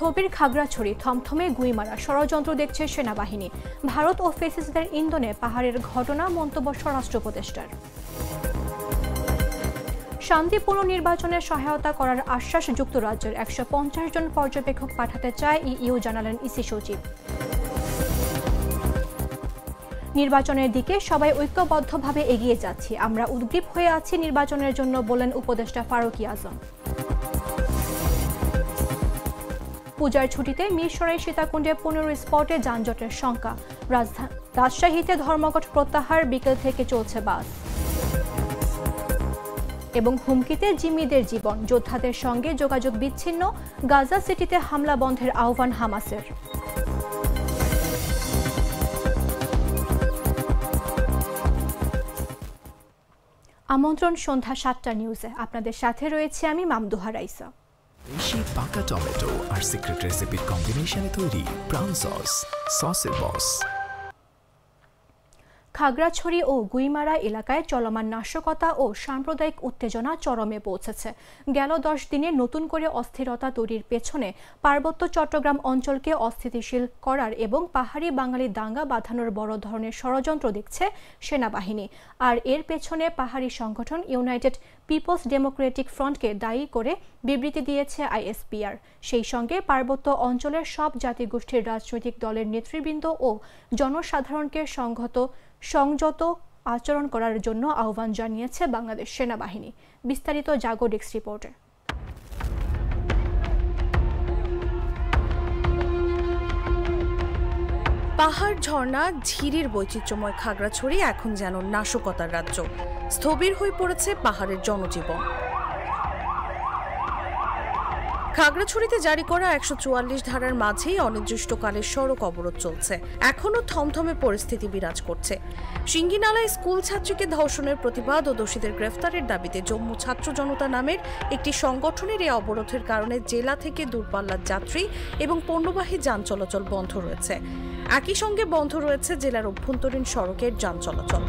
স্থবির খাগড়াছড়ি, থমথমে গুইমারা, ষড়যন্ত্র দেখছে সেনাবাহিনী। ভারত ও ফ্যাসিস্টদের ইন্ধনে পাহাড়ের ঘটনা, মন্তব্য স্বরাষ্ট্র উপদেষ্টার। শান্তিপূর্ণ নির্বাচনে সহায়তা করার আশ্বাস যুক্তরাজ্যের। 150 জন পর্যবেক্ষক পাঠাতে চায় ইইউ, জানালেন ইসি সচিব। নির্বাচনের দিকে সবাই ঐক্যবদ্ধভাবে এগিয়ে যাচ্ছি, আমরা উদ্গ্রীব হয়ে আছি নির্বাচনের জন্য, বলেন উপদেষ্টা ফারুকী আজম। পূজার ছুটিতে মিরসরাই সীতাকুণ্ডে 15 স্পটে যানজটের শঙ্কা। রাজশাহীতে ধর্মঘট প্রত্যাহার, বিকেল থেকে চলছে বাস। এবং হুমকিতে জিম্মিদের জীবন, যোদ্ধাদের সঙ্গে যোগাযোগ বিচ্ছিন্ন। গাজা সিটিতে হামলা বন্ধের আহ্বান হামাসের। আমন্ত্রণ সন্ধ্যা 7টা নিউজে, আপনাদের সাথে রয়েছে আমি মামদুহা রাইসা। দেশি পাকা টমেটো আর সিক্রেট রেসিপির কম্বিনেশনে তৈরি প্রাণ সসের বস। খাগড়াছড়ি ও গুইমারা এলাকায় চলমান নাশকতা ও সাম্প্রদায়িক উত্তেজনা চরমে পৌঁছেছে। গেল 10 দিনে নতুন করে অস্থিরতা তৈরির পেছনে পার্বত্য চট্টগ্রাম অঞ্চলকে অস্থিতিশীল করার এবং পাহাড়ি বাঙালি দাঙ্গা বাঁধানোর বড় ধরনের ষড়যন্ত্র দেখছে সেনাবাহিনী। আর এর পেছনে পাহাড়ি সংগঠন ইউনাইটেড পিপলস ডেমোক্রেটিক ফ্রন্টকে দায়ী করে বিবৃতি দিয়েছে আইএসপিআর। সেই সঙ্গে পার্বত্য অঞ্চলের সব জাতিগোষ্ঠীর রাজনৈতিক দলের নেতৃবৃন্দ ও জনসাধারণকে সংযত আচরণ করার জন্য আহ্বান জানিয়েছে বাংলাদেশ সেনাবাহিনী। বিস্তারিত জাগো ডেস্ক রিপোর্টে। পাহাড়, ঝর্ণা, ঝিরির বৈচিত্র্যময় খাগড়াছড়ি এখন যেন নাশকতার রাজ্য। স্থবির হয়ে পড়েছে পাহাড়ের জনজীবন। খাগড়াছড়িতে জারি করা 144 ধারার মাঝেই অনির্দিষ্টকালের সড়ক অবরোধ চলছে। এখনও থমথমে পরিস্থিতি বিরাজ করছে। সিঙ্গিনালায় স্কুল ছাত্রীকে ধর্ষণের প্রতিবাদ ও দোষীদের গ্রেফতারের দাবিতে জম্মু ছাত্র জনতা নামের একটি সংগঠনের এই অবরোধের কারণে জেলা থেকে দূরপাল্লার যাত্রী এবং পণ্যবাহী যান চলাচল বন্ধ রয়েছে। একই সঙ্গে বন্ধ রয়েছে জেলার অভ্যন্তরীণ সড়কের যান চলাচল।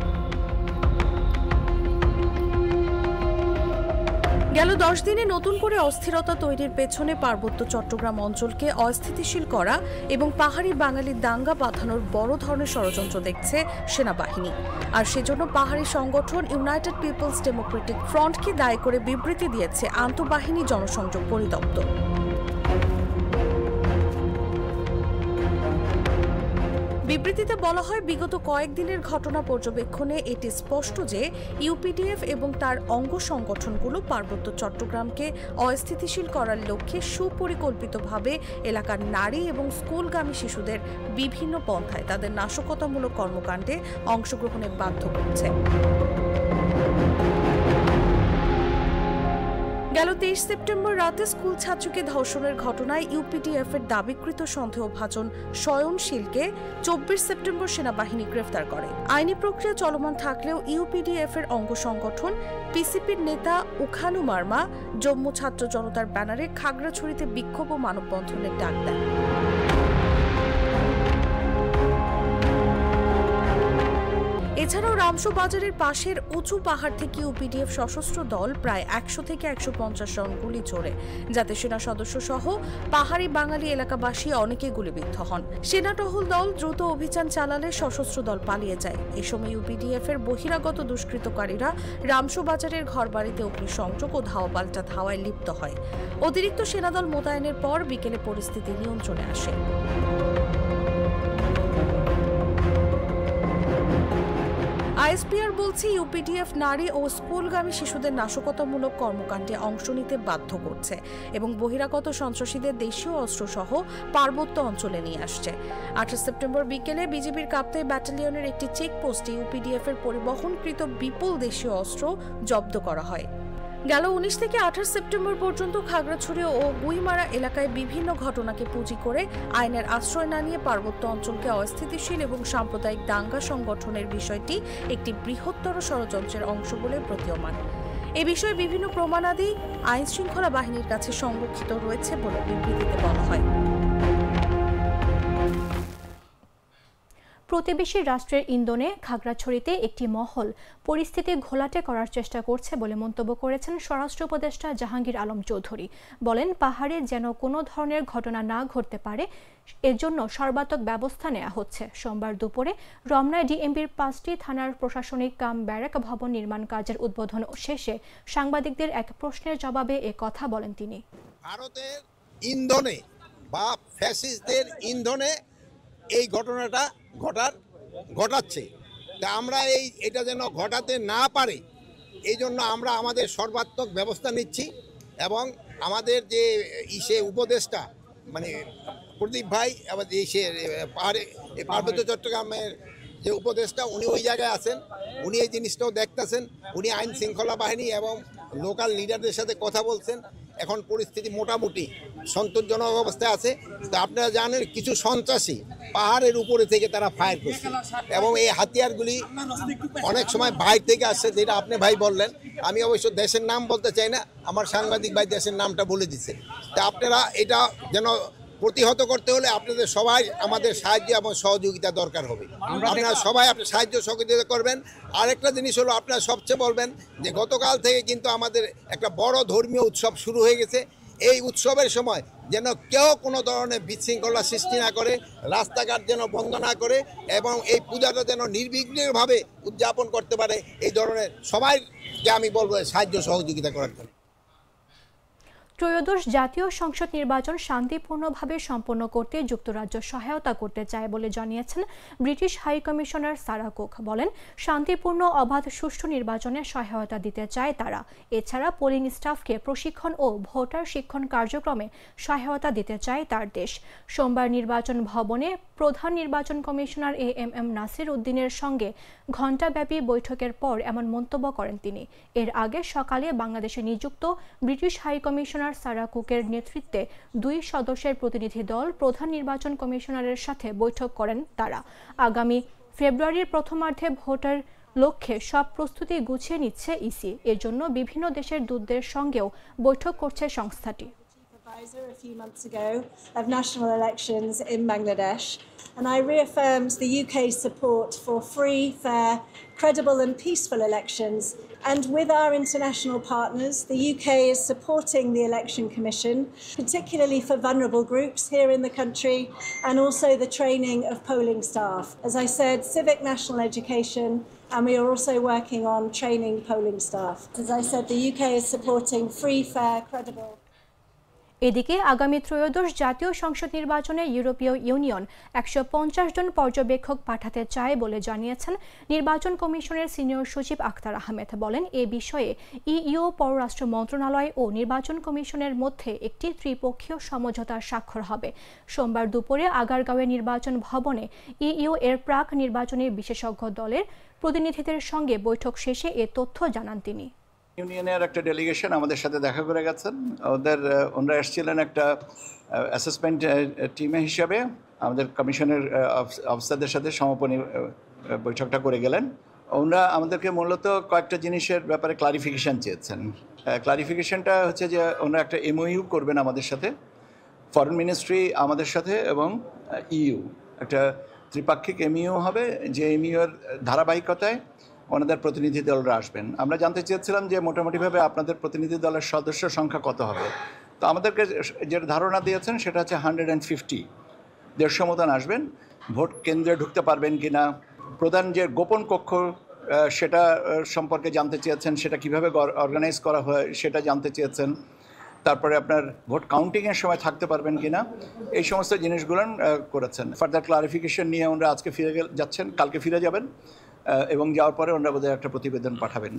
গেল 10 দিনে নতুন করে অস্থিরতা তৈরির পেছনে পার্বত্য চট্টগ্রাম অঞ্চলকে অস্থিতিশীল করা এবং পাহাড়ি বাঙালি দাঙ্গা বাঁধানোর বড় ধরনের ষড়যন্ত্র দেখছে সেনাবাহিনী। আর সেজন্য পাহাড়ি সংগঠন ইউনাইটেড পিপলস ডেমোক্রেটিক ফ্রন্টকে দায়ী করে বিবৃতি দিয়েছে আন্তঃবাহিনী জনসংযোগ পরিদপ্তর। বিবৃতিতে বলা হয়, বিগত কয়েকদিনের ঘটনা পর্যবেক্ষণে এটি স্পষ্ট যে ইউপিডিএফ এবং তার অঙ্গ সংগঠনগুলো পার্বত্য চট্টগ্রামকে অস্থিতিশীল করার লক্ষ্যে সুপরিকল্পিতভাবে এলাকার নারী এবং স্কুলগামী শিশুদের বিভিন্ন পন্থায় তাদের নাশকতামূলক কর্মকাণ্ডে অংশগ্রহণে বাধ্য করছে। গেল 23 সেপ্টেম্বর রাতে স্কুল ছাত্রীকে ধর্ষণের ঘটনায় ইউপিডিএফ এর দাবিকৃত সন্দেহভাজন সয়নশীলকে 24 সেপ্টেম্বর সেনাবাহিনী গ্রেফতার করে। আইনি প্রক্রিয়া চলমান থাকলেও ইউপিডিএফ এর অঙ্গ সংগঠন পিসিপির নেতা উখানু মার্মা জম্মু ছাত্র জনতার ব্যানারে খাগড়াছড়িতে বিক্ষোভ ও মানববন্ধনের ডাক দেন। এছাড়াও রামসু বাজারের পাশের উঁচু পাহাড় থেকে ইউপিডিএফ সশস্ত্র দল প্রায় 100 থেকে 150 রাউন্ড গুলি ছোড়ে, যাতে সেনা সদস্য সহ পাহাড়ি বাঙালি এলাকাবাসী অনেকে গুলিবিদ্ধ হন। সেনা টহল দল দ্রুত অভিযান চালালে সশস্ত্র দল পালিয়ে যায়। এ সময় ইউপিডিএফ এর বহিরাগত দুষ্কৃতকারীরা রামসু বাজারের ঘরবাড়িতে অগ্নিসংযোগ ও ধাওয়া-পাল্টা ধাওয়ায় লিপ্ত হয়। অতিরিক্ত সেনাদল মোতায়েনের পর বিকেলে পরিস্থিতি নিয়ন্ত্রণে আসে। আইএসপিআর বলছে, ইউপিডিএফ নারী ও স্কুলগামী শিশুদের নাশকতামূলক কর্মকাণ্ডে অংশ নিতে বাধ্য করছে এবং বহিরাগত সন্ত্রাসীদের দেশীয় অস্ত্রসহ পার্বত্য অঞ্চলে নিয়ে আসছে। 28 সেপ্টেম্বর বিকেলে বিজিবির কাপ্তাই ব্যাটালিয়নের একটি চেকপোস্টে ইউপিডিএফ এর পরিবহনকৃত বিপুল দেশীয় অস্ত্র জব্দ করা হয়। গেল 19 থেকে 28 সেপ্টেম্বর পর্যন্ত খাগড়াছড়ি ও গুইমারা এলাকায় বিভিন্ন ঘটনাকে পুঁজি করে আইনের আশ্রয় না নিয়ে পার্বত্য অঞ্চলকে অস্থিতিশীল এবং সাম্প্রদায়িক দাঙ্গা সংগঠনের বিষয়টি একটি বৃহত্তর ষড়যন্ত্রের অংশ বলে প্রতীয়মান। এ বিষয়ে বিভিন্ন প্রমাণাদি আইন শৃঙ্খলা বাহিনীর কাছে সংরক্ষিত রয়েছে বলে বিবৃতিতে বলা হয়। প্রতিবেশী রাষ্ট্রের ইন্ধনে খাগড়াছড়িতে একটি মহল পরিস্থিতি ঘোলাটে করার চেষ্টা করছে বলে মন্তব্য করেছেন স্বরাষ্ট্র উপদেষ্টা জাহাঙ্গীর আলম চৌধুরী। বলেন, পাহাড়ে যেন কোনো ধরনের ঘটনা না ঘটতে পারে এর জন্য সর্বাত্মক ব্যবস্থা নেওয়া হচ্ছে। সোমবার দুপুরে রমনায় ডিএমপির 5টি থানার প্রশাসনিক কাম ব্যারাক ভবন নির্মাণ কাজের উদ্বোধন শেষে সাংবাদিকদের এক প্রশ্নের জবাবে এ কথা বলেন তিনি। ভারতের ইন্ধনে বা ফ্যাসিস্টদের ইন্ধনে এই ঘটনাটা ঘটাচ্ছে, তা আমরা এটা যেন ঘটাতে না পারে এই জন্য আমরা আমাদের সর্বাত্মক ব্যবস্থা নিচ্ছি। এবং আমাদের যে উপদেষ্টা মানে প্রদীপ ভাই আবার পার্বত্য চট্টগ্রামের যে উপদেষ্টা উনি ওই জায়গায় আছেন, উনি এই জিনিসটাও দেখতেছেন। উনি আইন শৃঙ্খলা বাহিনী এবং লোকাল লিডারদের সাথে কথা বলছেন। এখন পরিস্থিতি মোটামুটি সন্তোষজনক অবস্থায় আছে। তো আপনারা জানেন কিছু সন্ত্রাসী পাহাড়ের উপরে থেকে তারা ফায়ার করছে এবং এই হাতিয়ারগুলি অনেক সময় বাইরে থেকে আসছে, যেটা আপনি ভাই বললেন। আমি অবশ্য দেশের নাম বলতে চাই না, আমার সাংবাদিক ভাই দেশের নামটা বলে দিচ্ছে। তা আপনারা এটা যেন প্রতিহত করতে হলে আপনাদের সবাই আমাদের সাহায্য এবং সহযোগিতা দরকার হবে। আপনারা সবাই আপনার সাহায্য সহযোগিতা করবেন। আরেকটা জিনিস হলো, আপনারা সবচেয়ে বলবেন যে গতকাল থেকে কিন্তু আমাদের একটা বড় ধর্মীয় উৎসব শুরু হয়ে গেছে। এই উৎসবের সময় যেন কেউ কোনো ধরনের বিশৃঙ্খলা সৃষ্টি না করে, রাস্তাঘাট যেন বন্ধ না করে এবং এই পূজাটা যেন নির্বিঘ্নভাবে উদযাপন করতে পারে, এই ধরনের সবাইকে আমি বলবো সাহায্য সহযোগিতা করার জন্য। ত্রয়োদশ জাতীয় সংসদ নির্বাচন শান্তিপূর্ণভাবে সম্পন্ন করতে যুক্তরাজ্য সহায়তা করতে চায় বলে জানিয়েছেন British high commissioner Sarah Cook. বলেন, শান্তিপূর্ণ, অবাধ, সুষ্ঠু নির্বাচনে সহায়তা দিতে চায় তারা। এছাড়া পোলিং স্টাফকে প্রশিক্ষণ ও ভোটার শিক্ষণ কার্যক্রমে সহায়তা দিতে চায় তার দেশ। সোমবার নির্বাচন ভবনে প্রধান নির্বাচন কমিশনার এএমএম নাসির উদ্দিনের সঙ্গে ঘণ্টাব্যাপী বৈঠকের পর এমন মন্তব্য করেন তিনি। এর আগে সকালে বাংলাদেশে নিযুক্ত ব্রিটিশ হাই কমিশনার সারা কুকের নেতৃত্বে 2 সদস্যের প্রতিনিধি দল প্রধান নির্বাচন কমিশনারের সাথে বৈঠক করেন তারা। আগামী ফেব্রুয়ারির প্রথমার্ধে ভোটের লক্ষ্যে সব প্রস্তুতি গুছিয়ে নিচ্ছে ইসি। এর জন্য বিভিন্ন দেশের দূতদের সঙ্গেও বৈঠক করছে সংস্থাটি। A few months ago of national elections in Bangladesh, and I reaffirmed the UK's support for free, fair, credible and peaceful elections. And with our international partners, the UK is supporting the Election Commission, particularly for vulnerable groups here in the country, and also the training of polling staff. As I said, civic national education, and we are also working on training polling staff. As I said, the UK is supporting free, fair, credible. এদিকে আগামী ত্রয়োদশ জাতীয় সংসদ নির্বাচনে ইউরোপীয় union 150 জন পর্যবেক্ষক পাঠাতে চায় বলে জানিয়েছেন নির্বাচন কমিশনের সিনিয়র সচিব আখতার আহমেদ। বলেন, এ বিষয়ে ইইউ, পররাষ্ট্র মন্ত্রণালয় ও নির্বাচন কমিশনের মধ্যে একটি ত্রিপক্ষীয় সমঝোতার স্বাক্ষর হবে। সোমবার দুপুরে আগারগাঁওয়ে নির্বাচন ভবনে ইইউ এর প্রাক নির্বাচনী বিশেষজ্ঞ দলের প্রতিনিধিদের সঙ্গে বৈঠক শেষে এ তথ্য জানান তিনি। ইউনিয়নের একটা ডেলিগেশন আমাদের সাথে দেখা করে গেছেন। ওনারা এসেছিলেন একটা অ্যাসেসমেন্ট টিমে হিসাবে, আমাদের কমিশনের অফিসারদের সাথে সমাপনী বৈঠকটা করে গেলেন। ওনারা আমাদেরকে মূলত কয়েকটা জিনিসের ব্যাপারে ক্লারিফিকেশান চেয়েছেন। ক্লারিফিকেশানটা হচ্ছে যে ওনারা একটা এমওইউ করবেন আমাদের সাথে, ফরেন মিনিস্ট্রি আমাদের সাথে এবং ইইউ একটা ত্রিপাক্ষিক এমইউ হবে, যে এমইউর ধারাবাহিকতায় ওনাদের প্রতিনিধি দলরা আসবেন। আমরা জানতে চেয়েছিলাম যে মোটামুটিভাবে আপনাদের প্রতিনিধি দলের সদস্য সংখ্যা কত হবে। তো আমাদেরকে যে ধারণা দিয়েছেন সেটা হচ্ছে 150, 150 মতন আসবেন। ভোট কেন্দ্রে ঢুকতে পারবেন কি না, প্রধান যে গোপন কক্ষ সেটা সম্পর্কে জানতে চেয়েছেন, সেটা কিভাবে অর্গানাইজ করা হয় সেটা জানতে চেয়েছেন। তারপরে আপনার ভোট কাউন্টিংয়ের সময় থাকতে পারবেন কি না, এই সমস্ত জিনিসগুলো করেছেন। ফার্দার ক্লারিফিকেশন নিয়ে ওনারা আজকে ফিরে যাচ্ছেন, কালকে ফিরে যাবেন এবং যাওয়ার পরে ওনারা বোধহয় একটা প্রতিবেদন পাঠাবেন।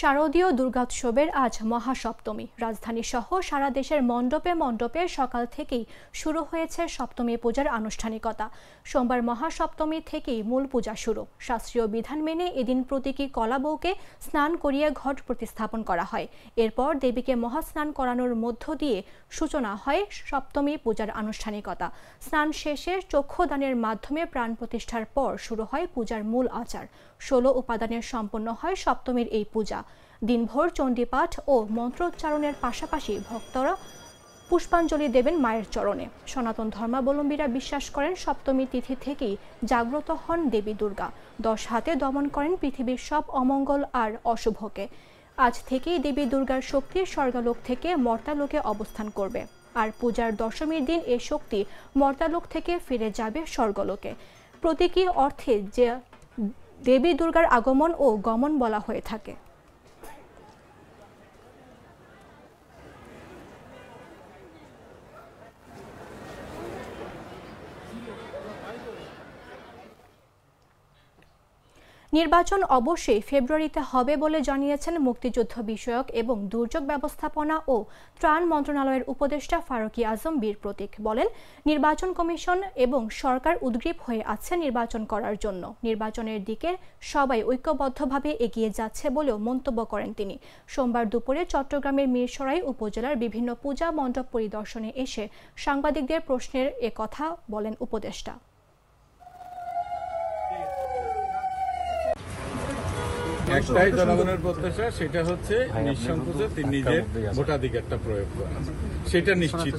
শারদীয় দুর্গোৎসবের আজ মহাসপ্তমী। রাজধানী সহ সারা দেশের মণ্ডপে মণ্ডপে সকাল থেকেই শুরু হয়েছে সপ্তমী পূজার আনুষ্ঠানিকতা। সোমবার মহাসপ্তমী থেকেই মূল পূজা শুরু। শাস্ত্রীয় বিধান মেনে এদিন প্রতীকী কলাবউকে স্নান করিয়ে ঘট প্রতিস্থাপন করা হয়। এরপর দেবীকে মহাস্নান করানোর মধ্য দিয়ে সূচনা হয় সপ্তমী পূজার আনুষ্ঠানিকতা। স্নান শেষে চক্ষুদানের মাধ্যমে প্রাণ প্রতিষ্ঠার পর শুরু হয় পূজার মূল আচার। 16 উপাদানে সম্পন্ন হয় সপ্তমীর এই পূজা। দিনভর চণ্ডীপাঠ ও মন্ত্রোচ্চারণের পাশাপাশি ভক্তরা পুষ্পাঞ্জলি দেবেন মায়ের চরণে। সনাতন ধর্মাবলম্বীরা বিশ্বাস করেন সপ্তমী তিথি থেকেই জাগ্রত হন দেবী দুর্গা। 10 হাতে দমন করেন পৃথিবীর সব অমঙ্গল আর অশুভকে। আজ থেকেই দেবী দুর্গার শক্তি স্বর্গলোক থেকে মর্ত্যালোকে অবস্থান করবে, আর পূজার দশমীর দিন এ শক্তি মর্ত্যালোক থেকে ফিরে যাবে স্বর্গলোকে। প্রতীকী অর্থে যে দেবী দুর্গার আগমন ও গমন বলা হয়ে থাকে। নির্বাচন অবশ্যই ফেব্রুয়ারিতে হবে বলে জানিয়েছেন মুক্তিযুদ্ধ বিষয়ক এবং দুর্যোগ ব্যবস্থাপনা ও ত্রাণ মন্ত্রণালয়ের উপদেষ্টা ফারুকী আজম বীর প্রতীক। বলেন, নির্বাচন কমিশন এবং সরকার উদ্গ্রীব হয়ে আছে নির্বাচন করার জন্য। নির্বাচনের দিকে সবাই ঐক্যবদ্ধভাবে এগিয়ে যাচ্ছে বলেও মন্তব্য করেন তিনি। সোমবার দুপুরে চট্টগ্রামের মিরসরাই উপজেলার বিভিন্ন পূজা মণ্ডপ পরিদর্শনে এসে সাংবাদিকদের প্রশ্নের একথা বলেন উপদেষ্টা। একটাই জনগণের প্রত্যাশা, সেটা হচ্ছে নিঃসংকোচে নিজের ভোটাধিকারটা প্রয়োগ করা, সেটা নিশ্চিত।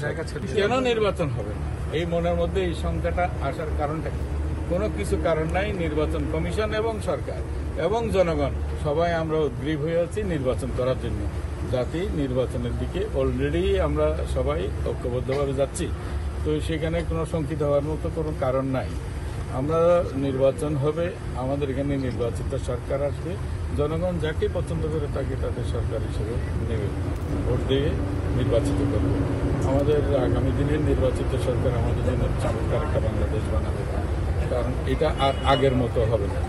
কেন নির্বাচন হবে না এই মনের মধ্যে এই সংখ্যাটা আসার কারণটা কি? কোনো কিছু কারণ নাই। নির্বাচন কমিশন এবং সরকার এবং জনগণ সবাই আমরা উদ্গ্রীব হয়ে আছি নির্বাচন করার জন্য। জাতি নির্বাচনের দিকে অলরেডি আমরা সবাই ঐক্যবদ্ধভাবে যাচ্ছি, তো সেখানে কোনো শঙ্কিত হওয়ার মতো কোনো কারণ নাই। আমরা নির্বাচন হবে, আমাদের এখানে নির্বাচিত সরকার আসবে, জনগণ যাকে পছন্দ করে তাকে তাদের সরকার হিসেবে নেবে, ভোট দিয়ে নির্বাচিত করবে। আমাদের আগামী দিনের নির্বাচিত সরকার আমাদের জন্য চমৎকার একটা বাংলাদেশ বানাবে, কারণ এটা আর আগের মতো হবে না।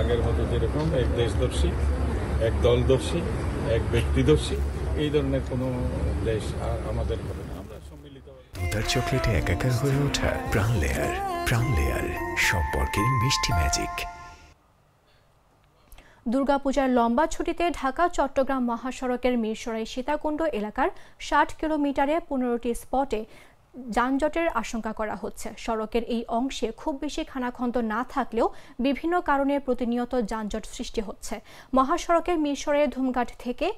আগের মতো যেরকম এক দেশদর্শী, এক দলদর্শী, এক ব্যক্তিদর্শী, এই ধরনের কোনো দেশ আর আমাদের হবে না। আমরা সম্মিলিত দুধার চকলেটে একাকার হয়ে ওঠা প্রাণ লেয়ার। প্রাণ লেয়ার, সম্পর্কের মিষ্টি ম্যাজিক। দুর্গাপূজার লম্বা ছুটিতে ঢাকা চট্টগ্রাম মহাসড়কের মিরসরাই সীতাকুণ্ড এলাকার 60 কিলোমিটারে 15টি স্পটে যানজটের আশঙ্কা করা হচ্ছে। সড়কের এই অংশে খুব বেশি খানাখন্দ না থাকলেও বিভিন্ন কারণে প্রতিনিয়ত যানজট সৃষ্টি হচ্ছে। মহাসড়কের মিরসরাই ধুমঘাট থেকে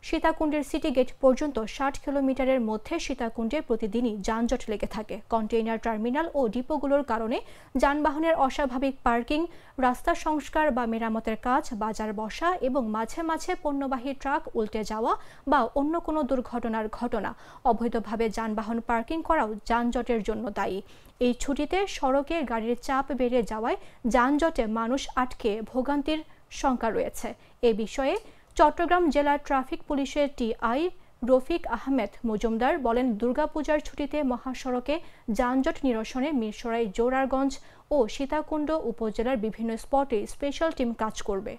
সীতাকুণ্ডের সিটি গেট পর্যন্ত 60 কিলোমিটারের মধ্যে সীতাকুণ্ডে প্রতিদিনই যানজট লেগে থাকে। কন্টেইনার টার্মিনাল ও ডিপোগুলোর কারণে যানবাহনের অস্বাভাবিক পার্কিং, রাস্তা সংস্কার বা মেরামতের কাজ, বাজার বসা এবং মাঝে মাঝে পণ্যবাহী ট্রাক উল্টে যাওয়া বা অন্য কোনো দুর্ঘটনার ঘটনা, অবৈধভাবে যানবাহন পার্কিং করাও যানজটের জন্য দায়ী। এই ছুটিতে সড়কে গাড়ির চাপ বেড়ে যাওয়ায় যানজটে মানুষ আটকে ভোগান্তির শঙ্কা রয়েছে। এ বিষয়ে চট্টগ্রাম জেলা ট্রাফিক পুলিশের টিআই রফিক আহমেদ মজুমদার বলেন, দুর্গাপূজার ছুটিতে মহাসড়কে যানজট নিরসনে মিরসরাই, জোরারগঞ্জ ও সীতাকুণ্ড উপজেলার বিভিন্ন স্পটে স্পেশাল টিম কাজ করবে।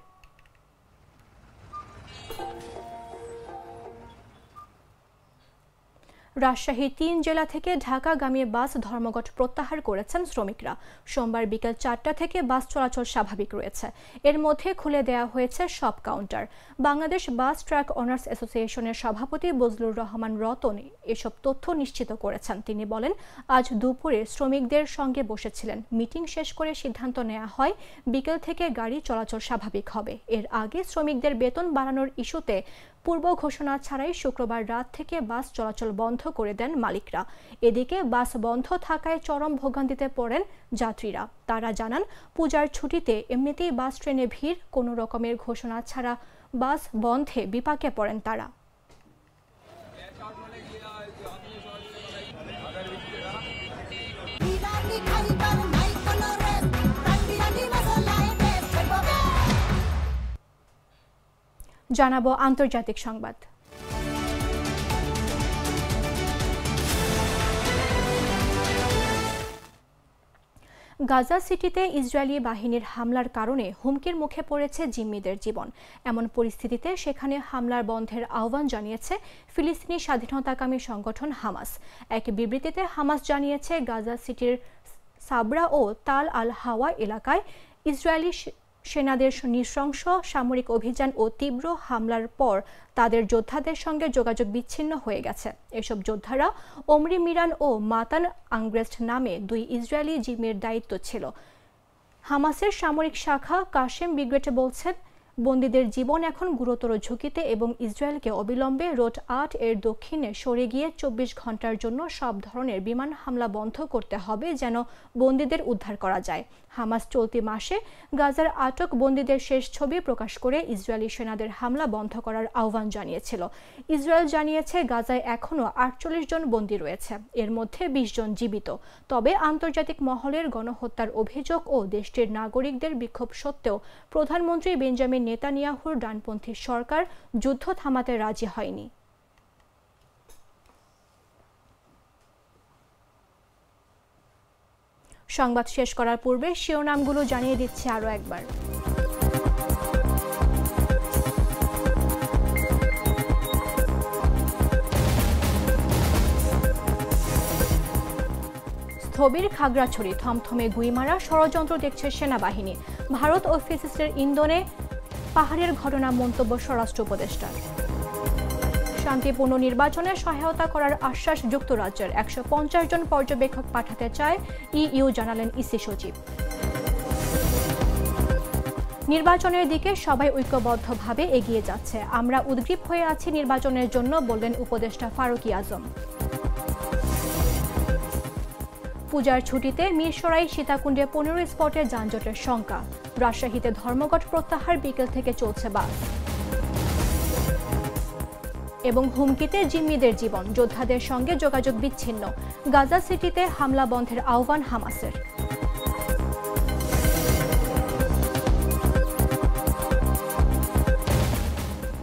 রাজশাহীর 3 জেলা থেকে ঢাকাগামী বাস ধর্মঘট প্রত্যাহার করেছেন শ্রমিকরা। সোমবার বিকেল 4টা থেকে বাস চলাচল স্বাভাবিক রয়েছে। এর মধ্যে খুলে দেওয়া হয়েছে সব counter. Bangladesh bus truck honours অ্যাসোসিয়েশনের সভাপতি বজলুর রহমান রতন এসব তথ্য নিশ্চিত করেছেন। তিনি বলেন, আজ দুপুরে শ্রমিকদের সঙ্গে বসেছিলেন। মিটিং শেষ করে সিদ্ধান্ত নেওয়া হয় বিকেল থেকে গাড়ি চলাচল স্বাভাবিক হবে। এর আগে শ্রমিকদের বেতন বাড়ানোর ইস্যুতে পূর্ব ঘোষণা ছাড়াই শুক্রবার রাত থেকে বাস চলাচল বন্ধ করে দেন মালিকরা। এদিকে বাস বন্ধ থাকায় চরম ভোগান্তিতে পড়েন যাত্রীরা। তারা জানান, পূজার ছুটিতে এমনিতেই বাস ট্রেনে ভিড়, কোনো রকমের ঘোষণা ছাড়া বাস বন্ধে বিপাকে পড়েন তারা। জানাবো আন্তর্জাতিক সংবাদ। গাজা সিটিতে ইসরায়েলি বাহিনীর হামলার কারণে হুমকির মুখে পড়েছে জিম্মিদের জীবন। এমন পরিস্থিতিতে সেখানে হামলার বন্ধের আহ্বান জানিয়েছে ফিলিস্তিনি স্বাধীনতাকামী সংগঠন হামাস। এক বিবৃতিতে হামাস জানিয়েছে, গাজা সিটির সাবরা ও তাল আল হাওয়া এলাকায় ইসরায়েলি সেনাদের নৃশংস সামরিক অভিযান ও তীব্র হামলার পর তাদের যোদ্ধাদের সঙ্গে যোগাযোগ বিচ্ছিন্ন হয়ে গেছে। এসব যোদ্ধারা ওমরি মিরান ও মাতান আংগ্রেস্ট নামে 2 ইসরায়েলি জিম্মির দায়িত্ব ছিল। হামাসের সামরিক শাখা কাশেম ব্রিগেড বলছেন, বন্দীদের জীবন এখন গুরুতর ঝুঁকিতে এবং ইসরায়েলকে অবিলম্বে রোড ৮ এর দক্ষিণে সরে গিয়ে ২৪ ঘন্টার জন্য সব ধরনের বিমান হামলা বন্ধ করতে হবে যেন বন্দীদের উদ্ধার করা যায়। হামাস চলতি মাসে গাজার আটক বন্দীদের শেষ ছবি প্রকাশ করে ইসরায়েলি সেনাদের হামলা বন্ধ করার আহ্বান জানিয়েছিল। ইসরায়েল জানিয়েছে গাজায় এখনও ৪৮ জন বন্দী রয়েছে, এর মধ্যে ২০ জন জীবিত। তবে আন্তর্জাতিক মহলের গণহত্যার অভিযোগ ও দেশটির নাগরিকদের বিক্ষোভ সত্ত্বেও প্রধানমন্ত্রী বেঞ্জামিন নেতানিয়াহুর ডানপন্থী সরকার যুদ্ধ থামাতে রাজি হয়নি। সংবাদ শেষ করার পূর্বে শিরোনামগুলো জানিয়ে দিচ্ছি আরও একবার। স্থবির খাগড়াছড়ি, থমথমে গুইমারা, ষড়যন্ত্র দেখছে সেনাবাহিনী। ভারত ও ফ্যাসিস্টের ইন্ধনে পাহাড়ের ঘটনা মন্তব্য স্বরাষ্ট্র উপদেষ্টার। শান্তিপূর্ণ নির্বাচনে সহায়তা করার আশ্বাস যুক্তরাজ্যের, ১৫০ জন পর্যবেক্ষক পাঠাতে চায় ইইউ, জানালেন ইসি সচিব। নির্বাচনের দিকে সবাই ঐক্যবদ্ধভাবে এগিয়ে যাচ্ছে, আমরা উদ্গ্রীব হয়ে আছি নির্বাচনের জন্য, বললেন উপদেষ্টা ফারুকী আজম। পূজার ছুটিতে মিরসরাই সীতাকুণ্ডে ১৫ স্পটে যানজটের শঙ্কা। রাজশাহীতে ধর্মঘট প্রত্যাহার, বিকেল থেকে চলছে বাস। এবং হুমকিতে জিম্মিদের জীবন, যোদ্ধাদের সঙ্গে যোগাযোগ বিচ্ছিন্ন। গাজা সিটিতে হামলা বন্ধের আহ্বান হামাসের।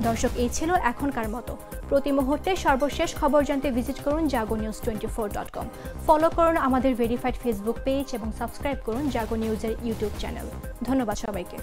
দর্শক, এই ছিল এখনকার মতো। প্রতি মুহূর্তে সর্বশেষ খবর জানতে ভিজিট করুন jagonews24.com। ফলো করুন আমাদের ভেরিফাইড ফেসবুক পেজ এবং সাবস্ক্রাইব করুন জাগো নিউজের ইউটিউব চ্যানেল। ধন্যবাদ সবাইকে।